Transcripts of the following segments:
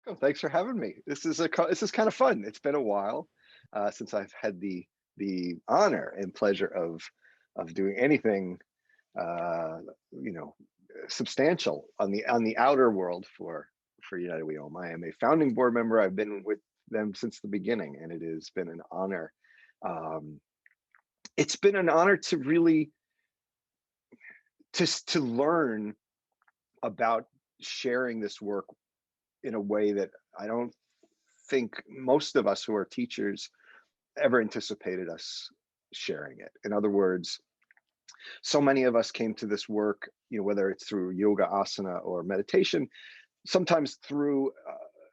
Oh, thanks for having me. This is kind of fun. It's been a while since I've had the honor and pleasure of doing anything uh, you know substantial on the outer world for United We Home. I am a founding board member. I've been with them since the beginning, and it has been an honor. Um, it's been an honor to really to learn about sharing this work in a way that I don't think most of us who are teachers ever anticipated us sharing it. In other words, so many of us came to this work, whether it's through yoga, asana, or meditation, sometimes through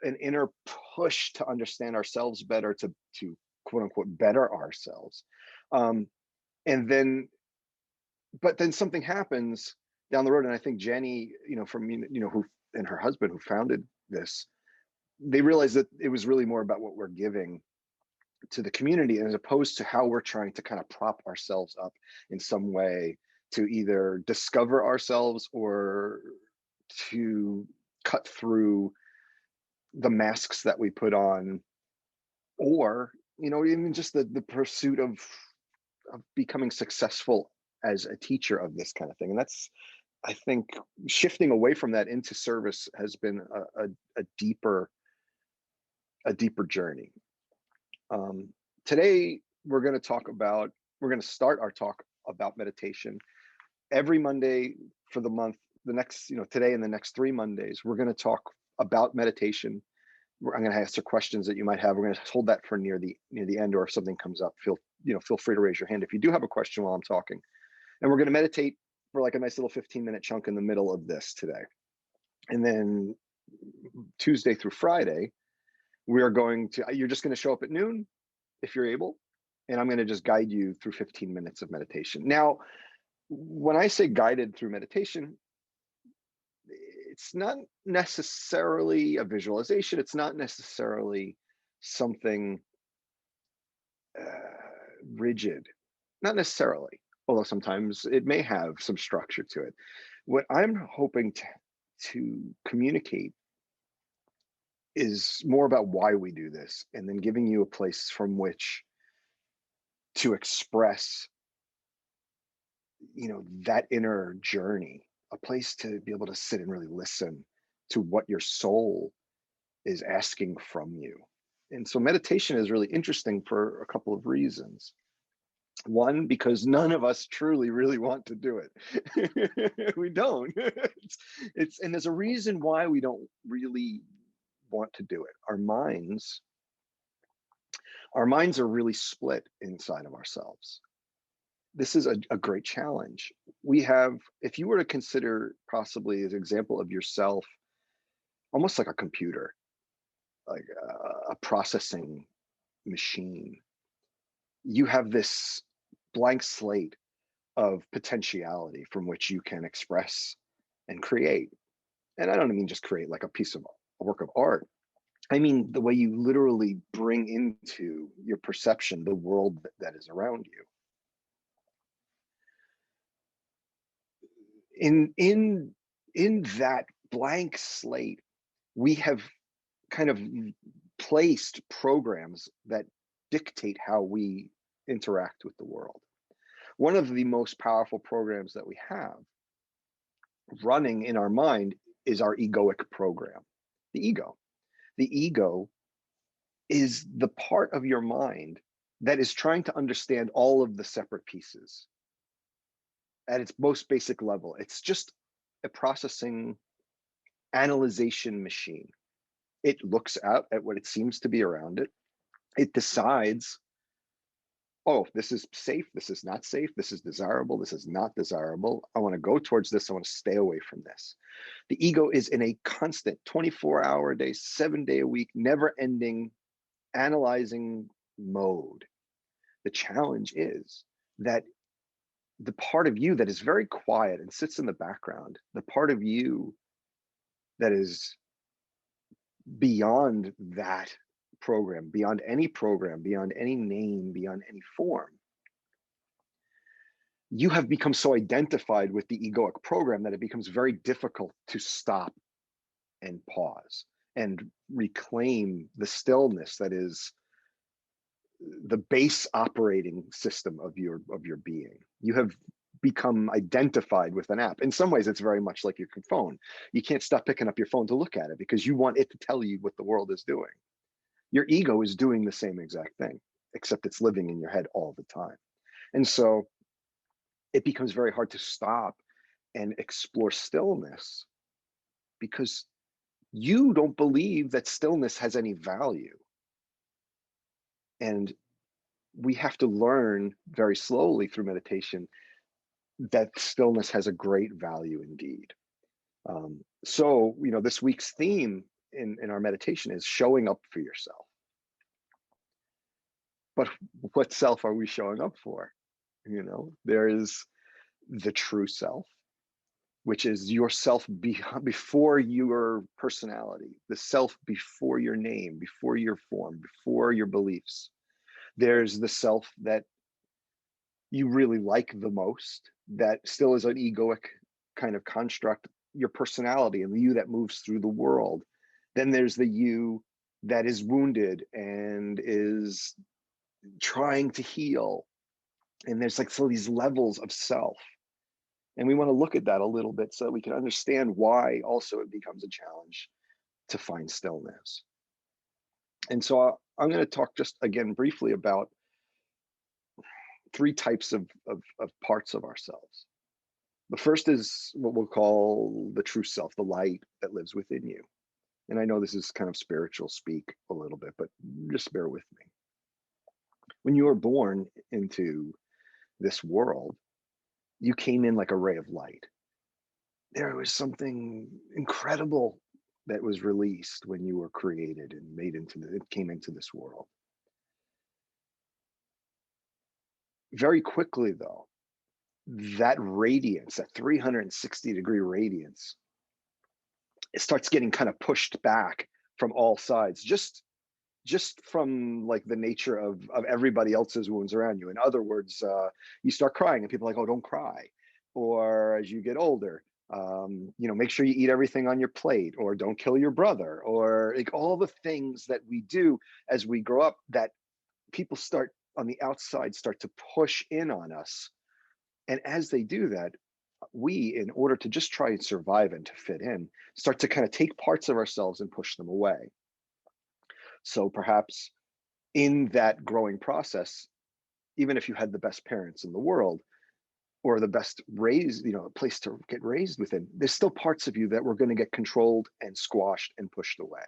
an inner push to understand ourselves better, to quote unquote better ourselves, um, and then, but then something happens down the road, and I think Jenny, from who and her husband who founded this, they realized that it was really more about what we're giving to the community as opposed to how we're trying to kind of prop ourselves up in some way to either discover ourselves or to cut through the masks that we put on, or even just the pursuit of becoming successful as a teacher of this kind of thing. And that's, I think, shifting away from that into service has been a deeper journey. Today, we're going to start our talk about meditation. Every Monday for the month, the next, today and the next 3 Mondays, we're going to talk about meditation. I'm going to answer questions that you might have. We're going to hold that for near the end, or if something comes up, feel free to raise your hand if you do have a question while I'm talking. And we're going to meditate for like a nice little 15-minute chunk in the middle of this today. And then Tuesday through Friday, you're just going to show up at noon if you're able, and I'm going to just guide you through 15 minutes of meditation. Now, when I say guided through meditation, it's not necessarily a visualization. It's not necessarily something rigid, not necessarily, although sometimes it may have some structure to it. What I'm hoping to communicate is more about why we do this, and then giving you a place from which to express that inner journey, a place to be able to sit and really listen to what your soul is asking from you. And so meditation is really interesting for a couple of reasons. One, because none of us truly really want to do it. We don't. And there's a reason why we don't really want to do it. Our minds are really split inside of ourselves. This is a great challenge. If you were to consider possibly as an example of yourself, almost like a computer, like a processing machine, you have this blank slate of potentiality from which you can express and create. And I don't mean just create like a work of art. I mean the way you literally bring into your perception the world that is around you. In that blank slate, we have kind of placed programs that dictate how we interact with the world. One of the most powerful programs that we have running in our mind is our egoic program. The ego is the part of your mind that is trying to understand all of the separate pieces at its most basic level. It's just a processing analyzation machine. It looks out at what it seems to be around it. It decides, oh, this is safe, this is not safe, this is desirable, this is not desirable. I want to go towards this, I want to stay away from this. The ego is in a constant 24-hour a day, 7-day a week, never-ending analyzing mode. The challenge is that the part of you that is very quiet and sits in the background, the part of you that is beyond that program, beyond any name, beyond any form, you have become so identified with the egoic program that it becomes very difficult to stop and pause and reclaim the stillness that is the base operating system of your being. You have become identified with an app. In some ways, it's very much like your phone. You can't stop picking up your phone to look at it because you want it to tell you what the world is doing. Your ego is doing the same exact thing, except it's living in your head all the time. And so it becomes very hard to stop and explore stillness because you don't believe that stillness has any value. And we have to learn very slowly through meditation that stillness has a great value indeed. So, this week's theme in our meditation is showing up for yourself. But what self are we showing up for? There is the true self, which is yourself before your personality, the self before your name, before your form, before your beliefs. There's the self that you really like the most, that still is an egoic kind of construct, your personality and the you that moves through the world. Then there's the you that is wounded and is trying to heal. And there's like so these levels of self. And we want to look at that a little bit so that we can understand why also it becomes a challenge to find stillness. And so I'm going to talk just again briefly about three types of parts of ourselves. The first is what we'll call the true self, the light that lives within you. And I know this is kind of spiritual speak a little bit, but just bear with me. When you were born into this world, you came in like a ray of light. There was something incredible that was released when you were created and it came into this world. Very quickly, though, that radiance, that 360-degree radiance, it starts getting kind of pushed back from all sides, just from like the nature of everybody else's wounds around you. In other words, you start crying and people are like, oh, don't cry. Or as you get older, make sure you eat everything on your plate, or don't kill your brother, or like all the things that we do as we grow up that people start on the outside start to push in on us. And as they do that, we, in order to just try and survive and to fit in, start to kind of take parts of ourselves and push them away. So perhaps in that growing process, even if you had the best parents in the world or the best place to get raised within, there's still parts of you that were going to get controlled and squashed and pushed away.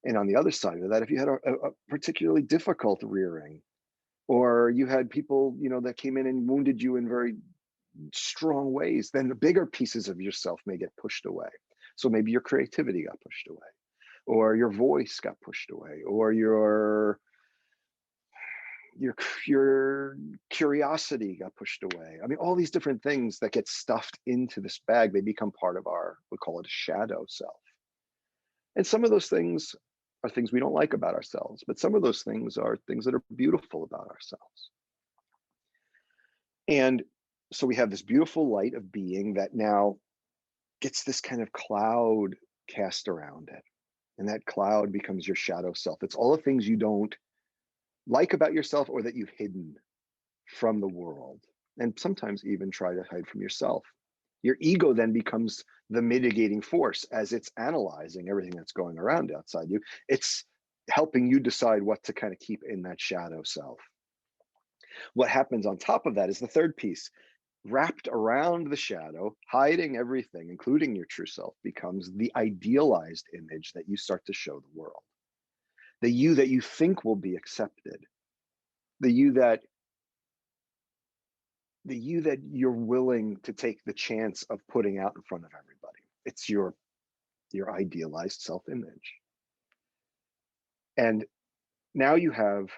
And on the other side of that, if you had a particularly difficult rearing, or you had people, that came in and wounded you in very strong ways, then the bigger pieces of yourself may get pushed away. So maybe your creativity got pushed away, or your voice got pushed away, or your curiosity got pushed away. I mean, all these different things that get stuffed into this bag, they become part of we call it a shadow self. And some of those things are things we don't like about ourselves, but some of those things are things that are beautiful about ourselves. And so we have this beautiful light of being that now gets this kind of cloud cast around it. And that cloud becomes your shadow self. It's all the things you don't like about yourself or that you've hidden from the world, and sometimes even try to hide from yourself. Your ego then becomes the mitigating force as it's analyzing everything that's going around outside you. It's helping you decide what to kind of keep in that shadow self. What happens on top of that is the third piece. Wrapped around the shadow, hiding everything, including your true self, becomes the idealized image that you start to show the world. The you that you think will be accepted. The you that you're willing to take the chance of putting out in front of everybody. It's your idealized self-image. And now you have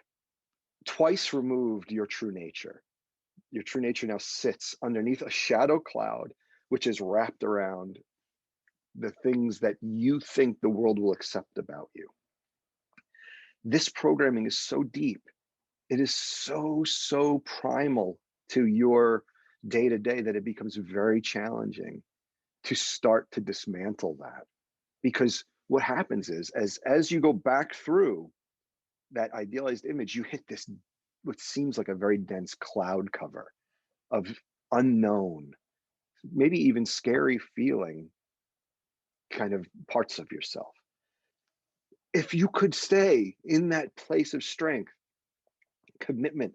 twice removed your true nature. Your true nature now sits underneath a shadow cloud, which is wrapped around the things that you think the world will accept about you. This programming is so deep. It is so primal to your day-to-day that it becomes very challenging to start to dismantle that, because what happens is, as you go back through that idealized image, you hit this, what seems like a very dense cloud cover of unknown, maybe even scary feeling kind of parts of yourself. If you could stay in that place of strength, commitment,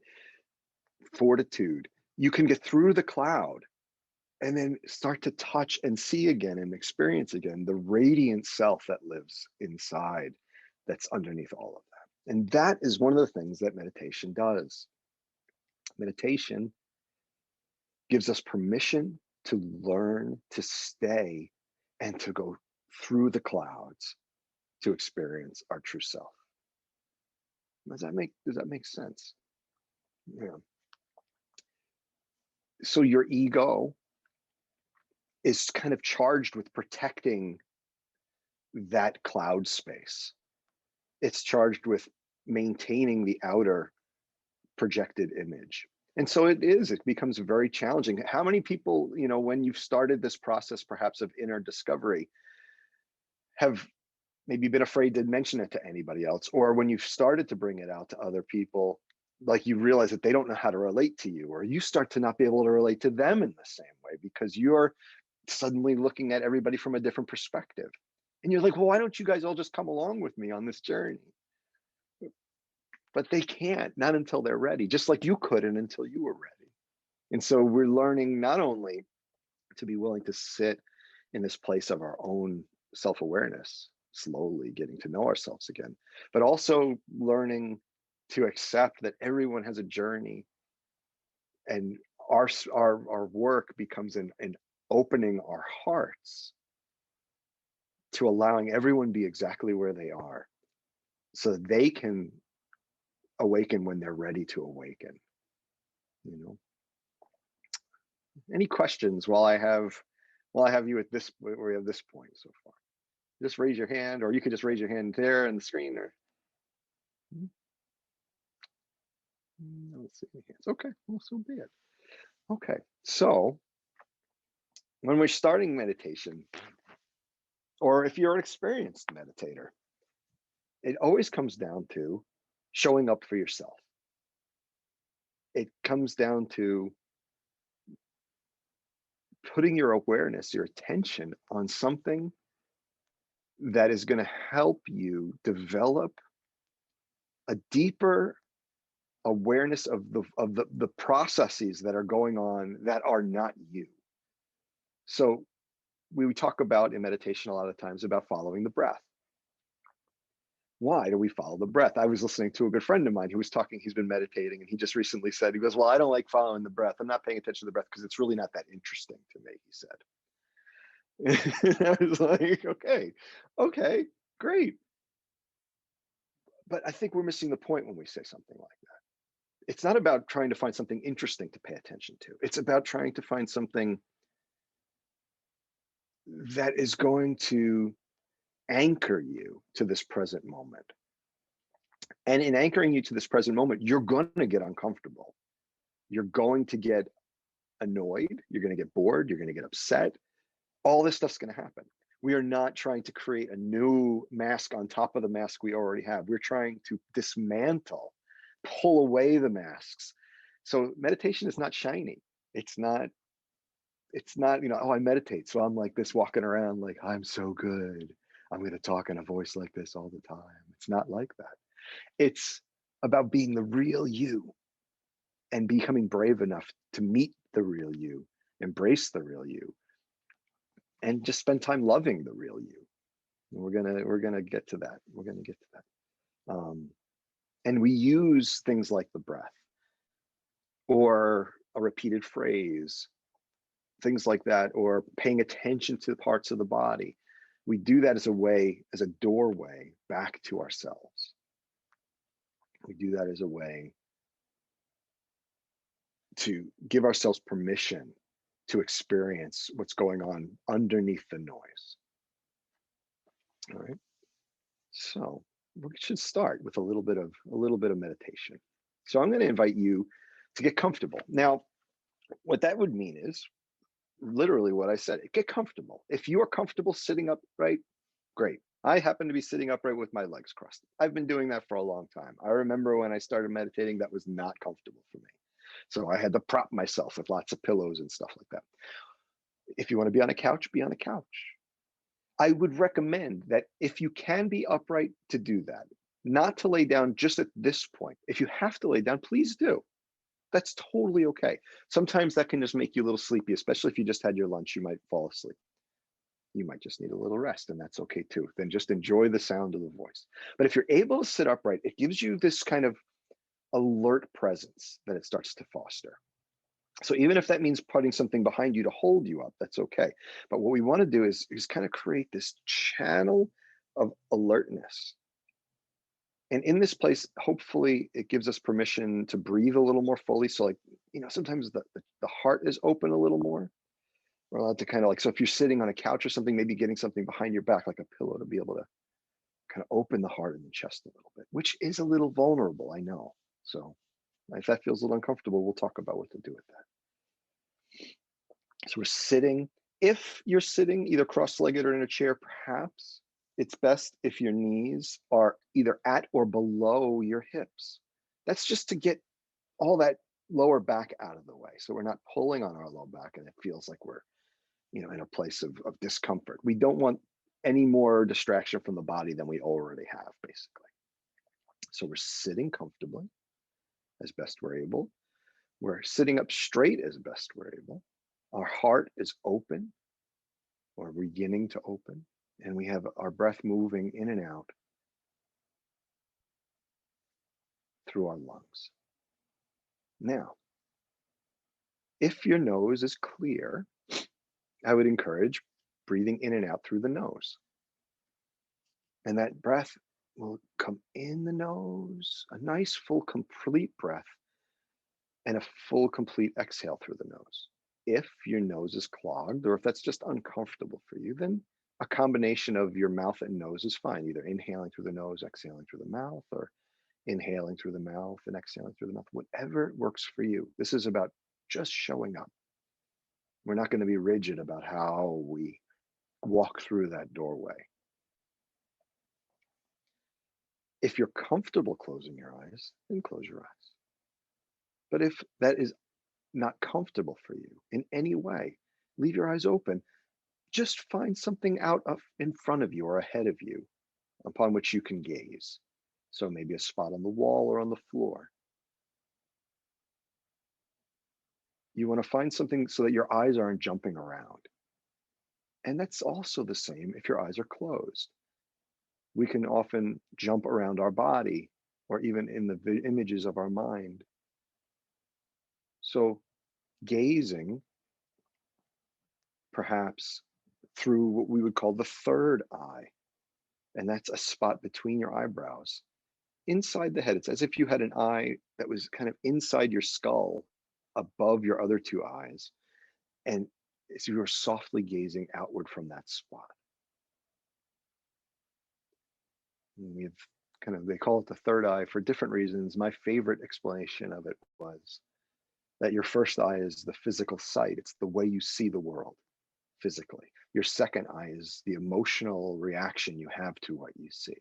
fortitude, you can get through the cloud and then start to touch and see again and experience again the radiant self that lives inside, that's underneath all of that. And that is one of the things that meditation does. Meditation gives us permission to learn to stay and to go through the clouds to experience our true self. Does that make sense? Yeah. So your ego is kind of charged with protecting that cloud space. It's charged with maintaining the outer projected image. And so it becomes very challenging. How many people, when you've started this process perhaps of inner discovery, have maybe been afraid to mention it to anybody else? Or when you've started to bring it out to other people, like you realize that they don't know how to relate to you, or you start to not be able to relate to them in the same way because you're suddenly looking at everybody from a different perspective. And you're like, well, why don't you guys all just come along with me on this journey? But they can't, not until they're ready, just like you couldn't until you were ready. And so we're learning not only to be willing to sit in this place of our own self-awareness, slowly getting to know ourselves again, but also learning to accept that everyone has a journey, and our work becomes in opening our hearts to allowing everyone be exactly where they are so that they can awaken when they're ready to awaken. Any questions while I have you at this, where we have this point so far? Just raise your hand, or you could just raise your hand there on the screen, or I don't see any hands. Okay, well, so be it. Okay, so when we're starting meditation, or if you're an experienced meditator, it always comes down to showing up for yourself. It comes down to putting your awareness, your attention on something that is going to help you develop a deeper awareness of the processes that are going on that are not you. So we talk about in meditation a lot of times about following the breath. Why do we follow the breath? I was listening to a good friend of mine who was talking, he's been meditating, and he just recently said, he goes, well, I don't like following the breath. I'm not paying attention to the breath because it's really not that interesting to me, he said. I was like, okay, great. But I think we're missing the point when we say something like that. It's not about trying to find something interesting to pay attention to. It's about trying to find something that is going to anchor you to this present moment. And in anchoring you to this present moment, you're going to get uncomfortable. You're going to get annoyed. You're going to get bored. You're going to get upset. All this stuff's going to happen. We are not trying to create a new mask on top of the mask we already have. We're trying to dismantle, pull away the masks. So meditation is not shiny. It's not, oh, I meditate, so I'm like this walking around like, I'm so good, I'm going to talk in a voice like this all the time. It's not like that. It's about being the real you and becoming brave enough to meet the real you, embrace the real you, and just spend time loving the real you. And we're gonna get to that. We're gonna get to that. And we use things like the breath or a repeated phrase, things like that, or paying attention to the parts of the body. We do that as a way, as a doorway back to ourselves. We do that as a way to give ourselves permission to experience what's going on underneath the noise. All right. So we should start with a little bit of meditation. So I'm going to invite you to get comfortable. Now, what that would mean is literally what I said. Get comfortable. If you are comfortable sitting upright, great. I happen to be sitting upright with my legs crossed. I've been doing that for a long time. I remember when I started meditating, that was not comfortable for me. So I had to prop myself with lots of pillows and stuff like that. If you want to be on a couch, be on a couch. I would recommend that if you can be upright, to do that, not to lay down just at this point. If you have to lay down, please do. That's totally okay. Sometimes that can just make you a little sleepy, especially if you just had your lunch, you might fall asleep. You might just need a little rest, and that's okay too. Then just enjoy the sound of the voice. But if you're able to sit upright, it gives you this kind of alert presence that it starts to foster. So even if that means putting something behind you to hold you up, that's okay. But what we want to do is kind of create this channel of alertness. And in this place, hopefully it gives us permission to breathe a little more fully. So like, sometimes the heart is open a little more. We're allowed to kind of like, so if you're sitting on a couch or something, maybe getting something behind your back, like a pillow, to be able to kind of open the heart and the chest a little bit, which is a little vulnerable, I know. So if that feels a little uncomfortable, we'll talk about what to do with that. So we're sitting. If you're sitting either cross-legged or in a chair, perhaps it's best if your knees are either at or below your hips. That's just to get all that lower back out of the way. So we're not pulling on our low back and it feels like we're, in a place of discomfort. We don't want any more distraction from the body than we already have, basically. So we're sitting comfortably as best we're able. We're sitting up straight as best we're able. Our heart is open or beginning to open, and we have our breath moving in and out through our lungs. Now, if your nose is clear, I would encourage breathing in and out through the nose. And that breath will come in the nose, a nice, full, complete breath, and a full, complete exhale through the nose. If your nose is clogged, or if that's just uncomfortable for you, then a combination of your mouth and nose is fine, either inhaling through the nose, exhaling through the mouth, or inhaling through the mouth and exhaling through the mouth, whatever works for you. This is about just showing up. We're not going to be rigid about how we walk through that doorway. If you're comfortable closing your eyes, then close your eyes. But if that is not comfortable for you in any way, leave your eyes open. Just find something out of in front of you or ahead of you upon which you can gaze. So maybe a spot on the wall or on the floor. You want to find something so that your eyes aren't jumping around. And that's also the same if your eyes are closed. We can often jump around our body or even in the images of our mind. So gazing, perhaps through what we would call the third eye, and that's a spot between your eyebrows, inside the head. It's as if you had an eye that was kind of inside your skull, above your other two eyes, and so you were softly gazing outward from that spot. And we have they call it the third eye for different reasons. My favorite explanation of it was that your first eye is the physical sight. It's the way you see the world physically. Your second eye is the emotional reaction you have to what you see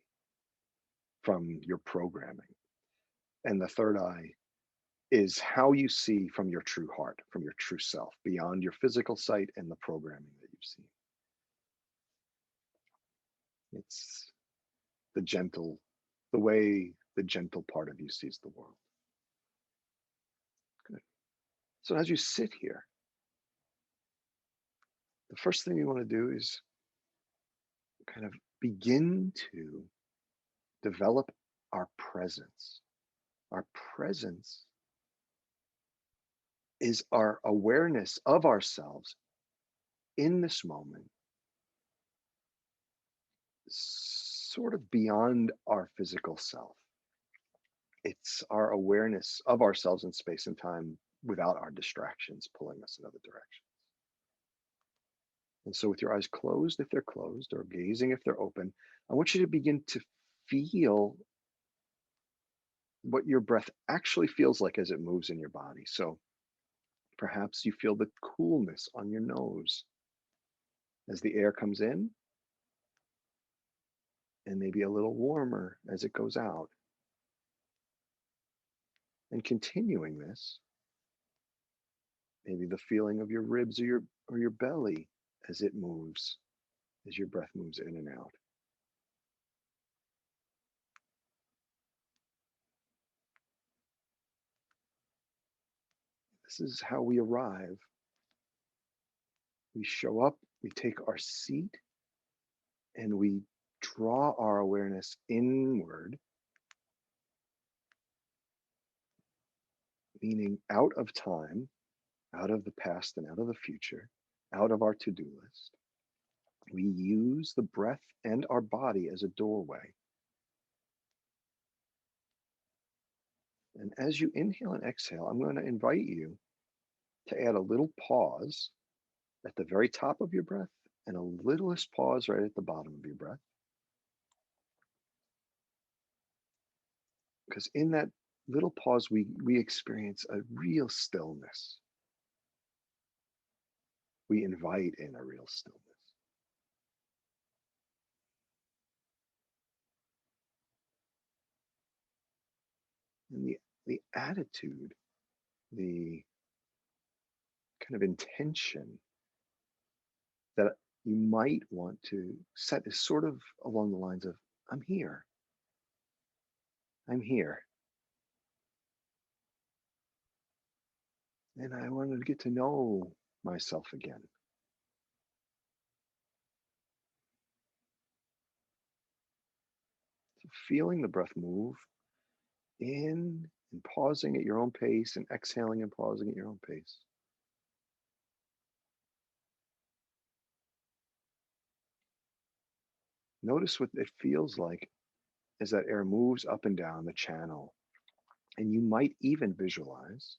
from your programming. And the third eye is how you see from your true heart, from your true self, beyond your physical sight and the programming that you've seen. It's the way the gentle part of you sees the world. Good. So as you sit here, the first thing you want to do is kind of begin to develop our presence. Our presence is our awareness of ourselves in this moment, sort of beyond our physical self. It's our awareness of ourselves in space and time without our distractions pulling us in other directions. And so, with your eyes closed, if they're closed, or gazing if they're open, I want you to begin to feel what your breath actually feels like as it moves in your body. So, perhaps you feel the coolness on your nose as the air comes in and maybe a little warmer as it goes out. And continuing this, maybe the feeling of your ribs or your belly as it moves, as your breath moves in and out. This is how we arrive. We show up, we take our seat, and we draw our awareness inward, meaning out of time, out of the past and out of the future, out of our to-do list. We use the breath and our body as a doorway. And as you inhale and exhale, I'm going to invite you to add a little pause at the very top of your breath and a littlest pause right at the bottom of your breath. Because in that little pause, we experience a real stillness. We invite in a real stillness. And the attitude, the kind of intention that you might want to set is sort of along the lines of, I'm here. I'm here. And I wanted to get to know myself again. So feeling the breath move in and pausing at your own pace and exhaling and pausing at your own pace. Notice what it feels like as that air moves up and down the channel. And you might even visualize,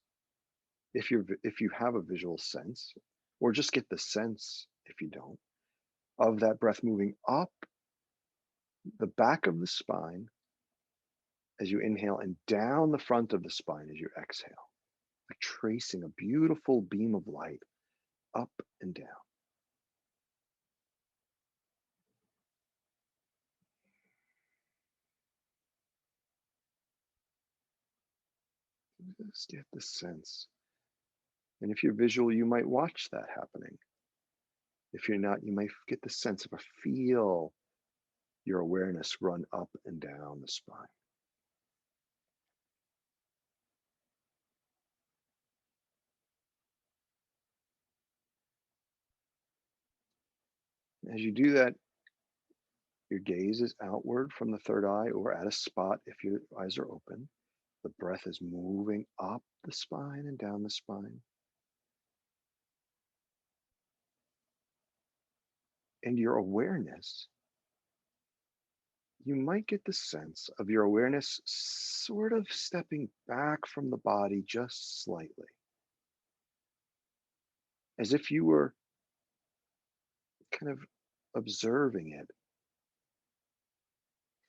if you have a visual sense, or just get the sense if you don't, of that breath moving up the back of the spine as you inhale and down the front of the spine as you exhale, like tracing a beautiful beam of light up and down. Just get the sense. And if you're visual, you might watch that happening. If you're not, you might get the sense of a feel your awareness run up and down the spine. As you do that, your gaze is outward from the third eye or at a spot if your eyes are open. The breath is moving up the spine and down the spine. And your awareness, you might get the sense of your awareness sort of stepping back from the body just slightly, as if you were kind of observing it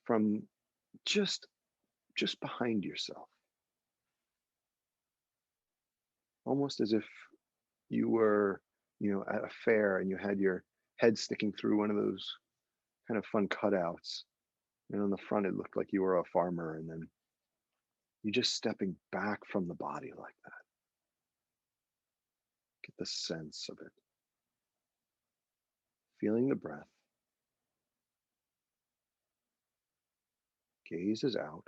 from just just behind yourself, almost as if you were, at a fair and you had your head sticking through one of those kind of fun cutouts. And on the front, it looked like you were a farmer, and then you just stepping back from the body like that. Get the sense of it. Feeling the breath, gaze is out,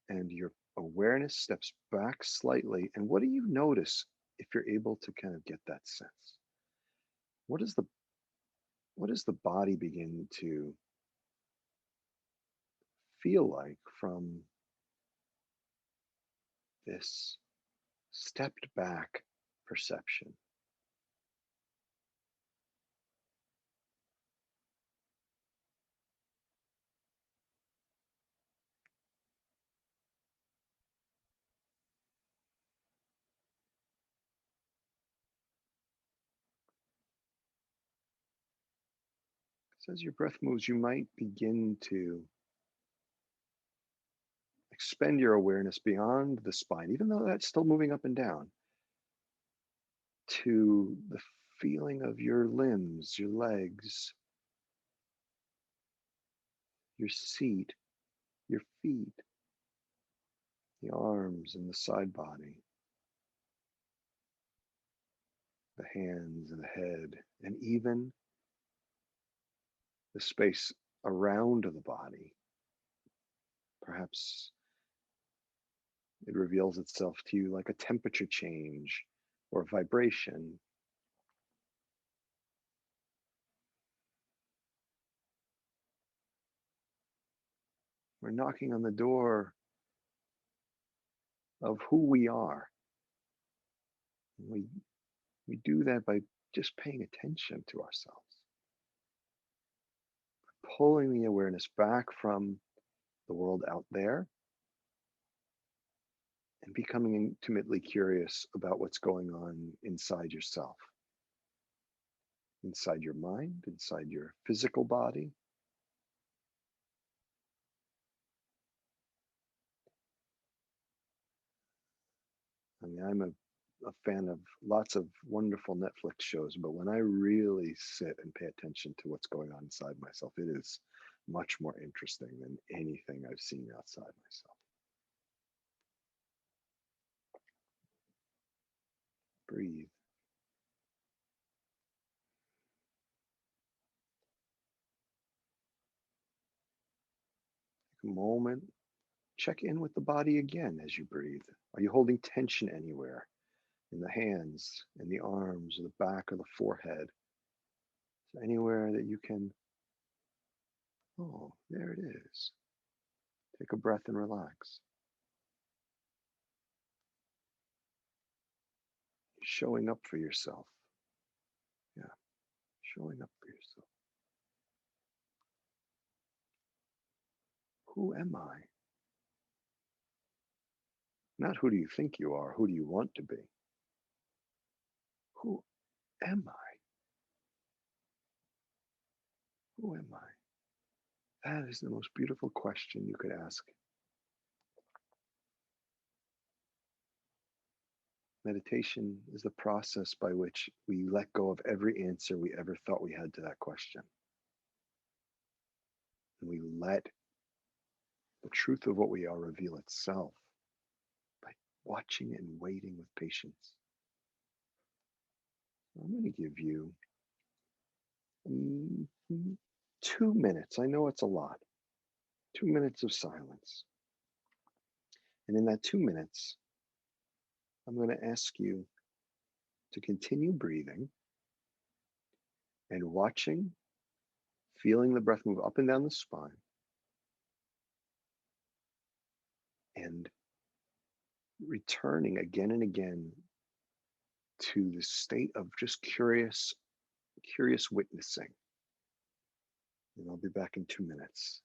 and your awareness steps back slightly. And what do you notice if you're able to kind of get that sense? What is the what does the body begin to feel like from this stepped back perception? So as your breath moves, you might begin to expend your awareness beyond the spine, even though that's still moving up and down, to the feeling of your limbs, your legs, your seat, your feet, the arms and the side body, the hands and the head, and even the space around the body. Perhaps it reveals itself to you like a temperature change or vibration. We're knocking on the door of who we are. We, we do that by just paying attention to ourselves, pulling the awareness back from the world out there and becoming intimately curious about what's going on inside yourself, inside your mind, inside your physical body. I mean, I'm a fan of lots of wonderful Netflix shows, but when I really sit and pay attention to what's going on inside myself, it is much more interesting than anything I've seen outside myself. Breathe. Take a moment. Check in with the body again as you breathe. Are you holding tension anywhere in the hands, in the arms, or the back, or the forehead? So anywhere that you can, oh, there it is. Take a breath and relax. Showing up for yourself. Yeah, showing up for yourself. Who am I? Not who do you think you are, who do you want to be? Who am I? Who am I? That is the most beautiful question you could ask. Meditation is the process by which we let go of every answer we ever thought we had to that question. And we let the truth of what we are reveal itself by watching and waiting with patience. I'm going to give you mm, 2 minutes. I know it's a lot. 2 minutes of silence. And in that 2 minutes, I'm going to ask you to continue breathing and watching, feeling the breath move up and down the spine, and returning again and again to the state of just curious witnessing. And I'll be back in 2 minutes.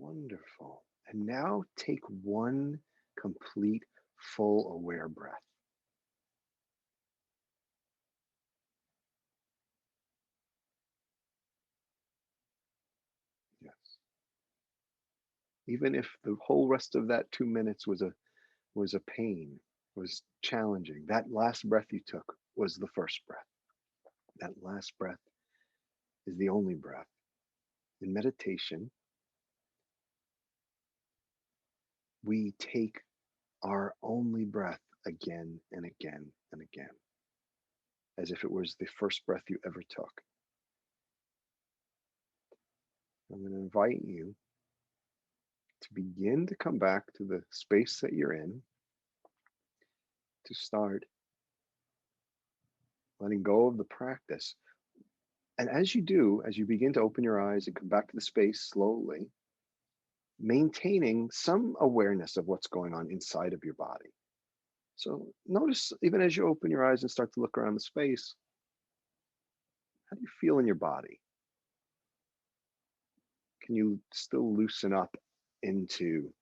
Wonderful. And now take one complete, full, aware breath. Yes. Even if the whole rest of that 2 minutes was a pain, was challenging, that last breath you took was the first breath. That last breath is the only breath. In meditation, we take our only breath again and again and again, as if it was the first breath you ever took. I'm going to invite you to begin to come back to the space that you're in, to start letting go of the practice. And as you do, as you begin to open your eyes and come back to the space slowly, maintaining some awareness of what's going on inside of your body. So notice, even as you open your eyes and start to look around the space, how do you feel in your body? Can you still loosen up into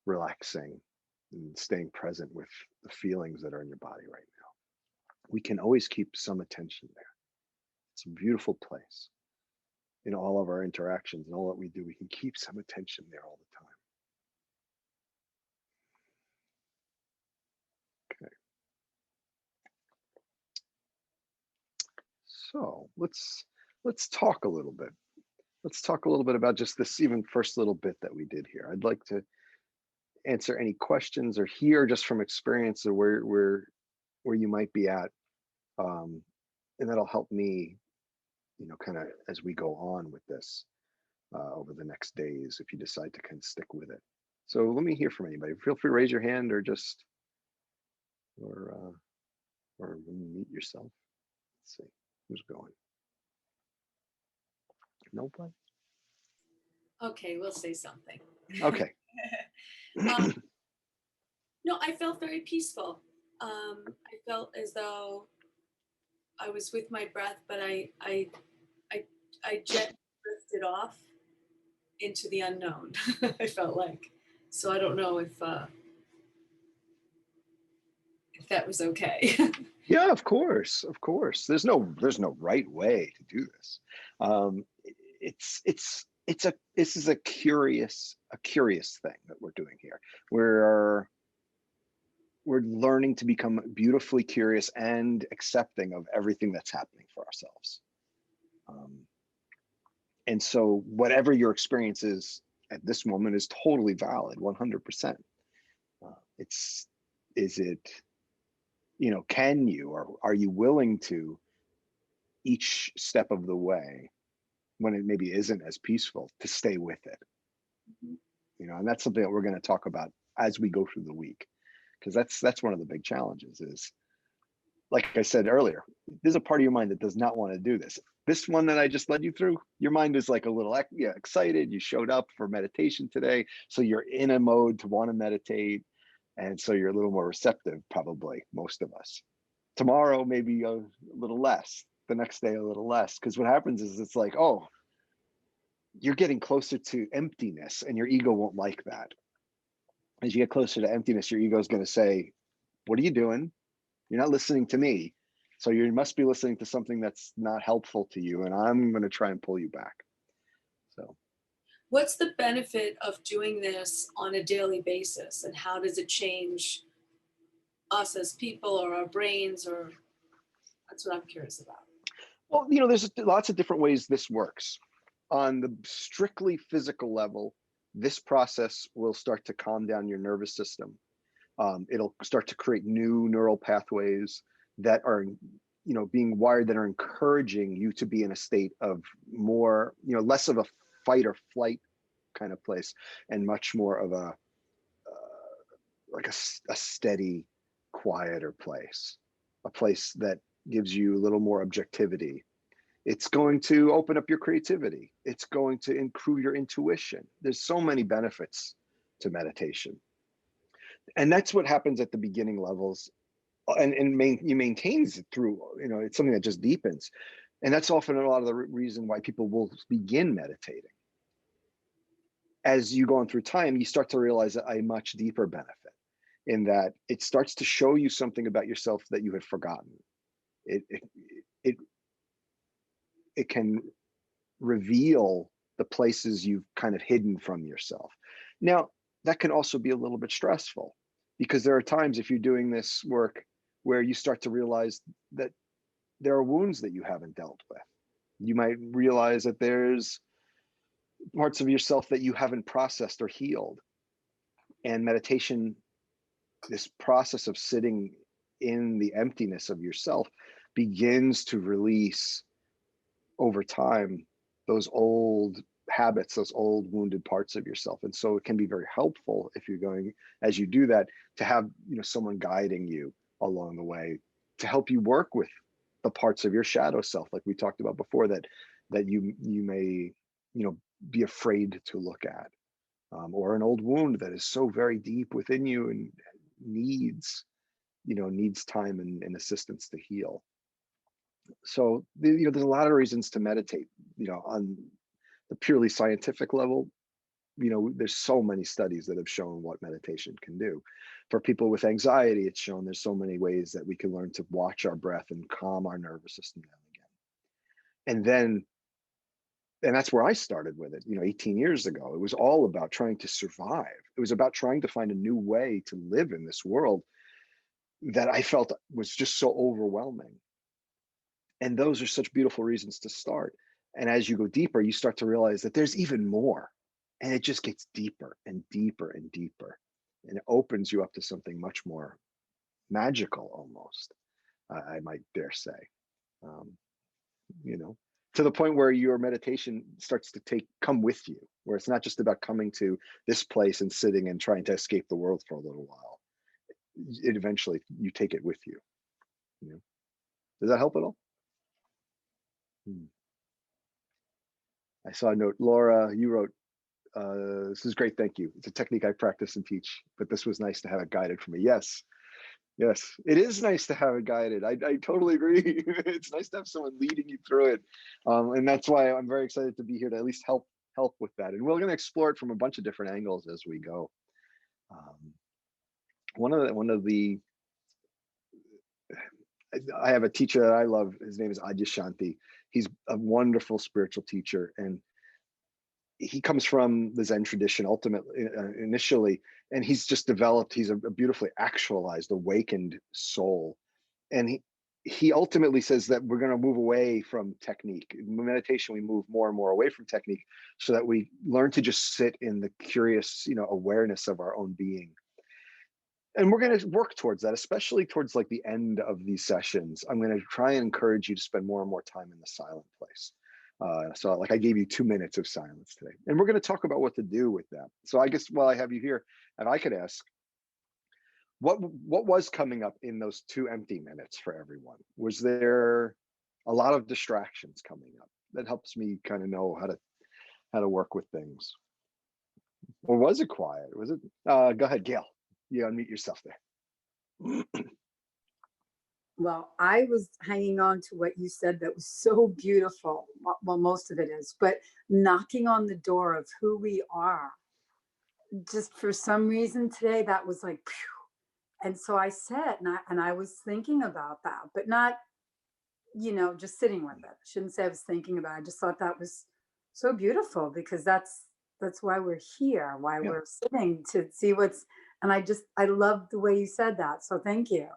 relaxing and staying present with the feelings that are in your body right now? We can always keep some attention there. It's a beautiful place. In all of our interactions and all that we do, we can keep some attention there all the time. Okay. So let's talk a little bit. Let's talk a little bit about just this even first little bit that we did here. I'd like to answer any questions or hear just from experience or where you might be at, and that'll help me, kind of as we go on with this over the next days, if you decide to kind of stick with it. So let me hear from anybody. Feel free to raise your hand or just or mute yourself. Let's see who's going. Nobody. Okay, we'll say something. Okay. No, I felt very peaceful. I felt as though I was with my breath, but I gently drifted off into the unknown. I felt like, so I don't know if that was okay. Yeah, of course, of course. There's no right way to do this. Um, this is a curious thing that we're doing here. We're learning to become beautifully curious and accepting of everything that's happening for ourselves. And so whatever your experience is at this moment is totally valid, 100%. It's is it, can you or are you willing to each step of the way, when it maybe isn't as peaceful, to stay with it? And that's something that we're going to talk about as we go through the week, because that's one of the big challenges is, like I said earlier, there's a part of your mind that does not want to do this. This one that I just led you through, your mind is like a little excited. You showed up for meditation today, so you're in a mode to want to meditate, and so you're a little more receptive, probably most of us. Tomorrow maybe a little less, the next day a little less, because what happens is it's like, oh, you're getting closer to emptiness, and your ego won't like that. As you get closer to emptiness, your ego is going to say, what are you doing? You're not listening to me. So you must be listening to something that's not helpful to you, and I'm going to try and pull you back. So What's the benefit of doing this on a daily basis, and how does it change us as people or our brains? Or that's what I'm curious about. well, there's lots of different ways this works. On the strictly physical level, this process will start to calm down your nervous system. It'll start to create new neural pathways that are, being wired, that are encouraging you to be in a state of more, less of a fight or flight kind of place, and much more of a like a steady, quieter place, a place that gives you a little more objectivity. It's going to open up your creativity. It's going to improve your intuition. There's so many benefits to meditation. And that's what happens at the beginning levels. And maintains it through, it's something that just deepens. And that's often a lot of the reason why people will begin meditating. as you go on through time, you start to realize a much deeper benefit in that it starts to show you something about yourself that you had forgotten. It it it, it can reveal the places you've kind of hidden from yourself. Now, that can also be a little bit stressful because there are times if you're doing this work where you start to realize that there are wounds that you haven't dealt with. You might realize that there's parts of yourself that you haven't processed or healed. And meditation, this process of sitting in the emptiness of yourself, begins to release over time those old habits, those old wounded parts of yourself. And so it can be very helpful if you're going, as you do that, to have, someone guiding you along the way to help you work with the parts of your shadow self, like we talked about before, that you may, be afraid to look at, or an old wound that is so very deep within you and needs, needs time and assistance to heal. So there's a lot of reasons to meditate, on the purely scientific level. There's so many studies that have shown what meditation can do. For people with anxiety, it's shown there's so many ways that we can learn to watch our breath and calm our nervous system down again. And that's where I started with it, 18 years ago. It was all about trying to survive. It was about trying to find a new way to live in this world that I felt was just so overwhelming. And those are such beautiful reasons to start. And as you go deeper, you start to realize that there's even more. And it just gets deeper and deeper and deeper. And it opens you up to something much more magical, almost, I might dare say. Um, you know, to the point where your meditation starts to come with you, where it's not just about coming to this place and sitting and trying to escape the world for a little while. It eventually you take it with you. You know, does that help at all? Hmm. I saw a note, Laura. You wrote, "This is great, thank you. It's a technique I practice and teach, but this was nice to have it guided for me." Yes, yes, it is nice to have it guided. I totally agree. It's nice to have someone leading you through it, and that's why I'm very excited to be here to at least help with that. And we're going to explore it from a bunch of different angles as we go. Um, one of the I have a teacher that I love. His name is Adyashanti. He's a wonderful spiritual teacher, and he comes from the Zen tradition ultimately, initially, and he's a beautifully actualized, awakened soul. And he ultimately says that we're going to move away from technique. In meditation, we move more and more away from technique so that we learn to just sit in the curious, awareness of our own being. And we're going to work towards that, especially towards like the end of these sessions. I'm going to try and encourage you to spend more and more time in the silent place. So like I gave you 2 minutes of silence today, and we're going to talk about what to do with that. So I guess while I have you here, and I could ask, what was coming up in those 2 empty minutes for everyone? Was there a lot of distractions coming up? That helps me kind of know how to work with things. Or was it quiet? Was it? Go ahead, Gail. You unmute yourself there. Well, I was hanging on to what you said that was so beautiful. Well, most of it is, but knocking on the door of who we are. Just for some reason today, that was like, phew. And so I sat and I was thinking about that, but not, just sitting with it. I shouldn't say I was thinking about it. I just thought that was so beautiful because that's why we're here, why Yeah. we're sitting to see and I love the way you said that. So thank you.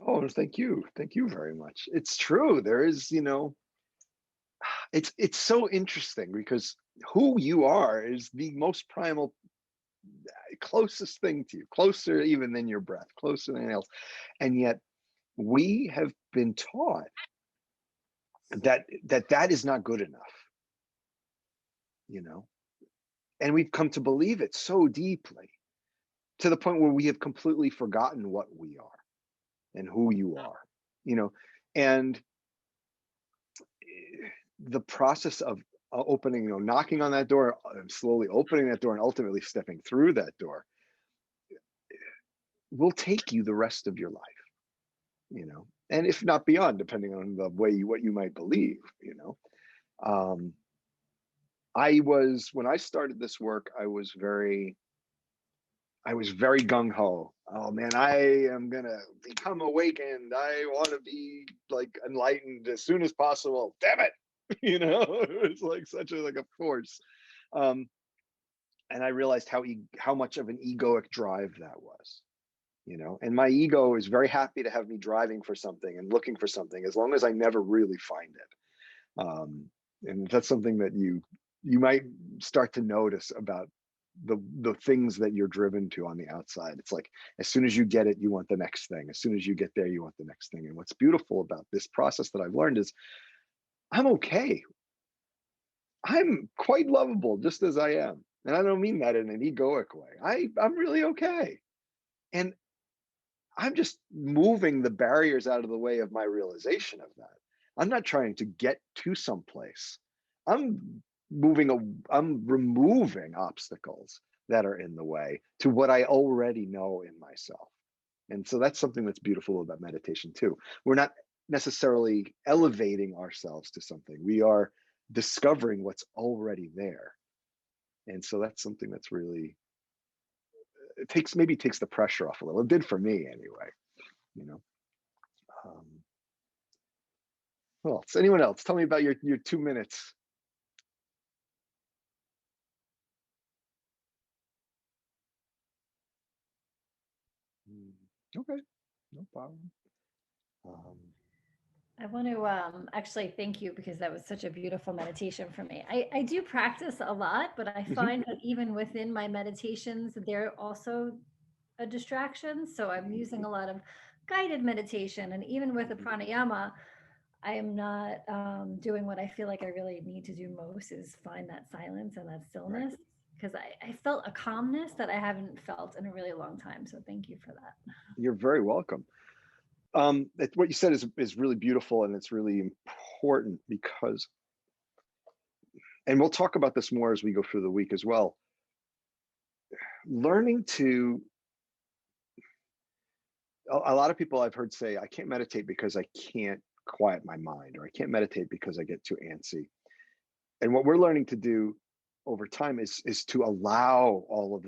Oh, thank you. Thank you very much. It's true. There is, it's so interesting because who you are is the most primal, closest thing to you, closer even than your breath, closer than anything else. And yet we have been taught that is not good enough, you know, and we've come to believe it so deeply to the point where we have completely forgotten what we are and who you are, and the process of opening, knocking on that door, slowly opening that door, and ultimately stepping through that door will take you the rest of your life, and if not beyond, depending on the way what you might believe. Um, when I started this work, I was very gung ho. Oh man, I am gonna become awakened. I want to be like enlightened as soon as possible. Damn it, it's like such a like a force. Um, and I realized how much of an egoic drive that was. And my ego is very happy to have me driving for something and looking for something as long as I never really find it. And that's something that you might start to notice about the things that you're driven to on the outside. It's like as soon as you get it, you want the next thing. As soon as you get there, you want the next thing. And what's beautiful about this process that I've learned is I'm okay. I'm quite lovable just as I am. And I don't mean that in an egoic way. I'm really okay. And I'm just moving the barriers out of the way of my realization of that. I'm not trying to get to someplace. I'm I'm removing obstacles that are in the way to what I already know in myself. And so that's something that's beautiful about meditation too. We're not necessarily elevating ourselves to something. We are discovering what's already there. And so that's something that's really, maybe takes the pressure off a little. It did for me anyway. you know um who else? Anyone else? Tell me about your 2 minutes. Mm, okay, no problem. um I want to actually thank you because that was such a beautiful meditation for me. I do practice a lot, but I mhm, find that even within my meditations, they're also a distraction. So I'm using mhm, a lot of guided meditation. And even with the mhm, pranayama, I am not doing what I feel like I really need to do most is find that silence and that right. stillness because I felt a calmness that I haven't felt in a really long time. So thank you for that. You're very welcome. What you said is really beautiful, and it's really important because, and we'll talk about this more as we go through the week as well, learning to, a lot of people I've heard say, I can't meditate because I can't quiet my mind, or I can't meditate because I get too antsy. And what we're learning to do over time is to allow all of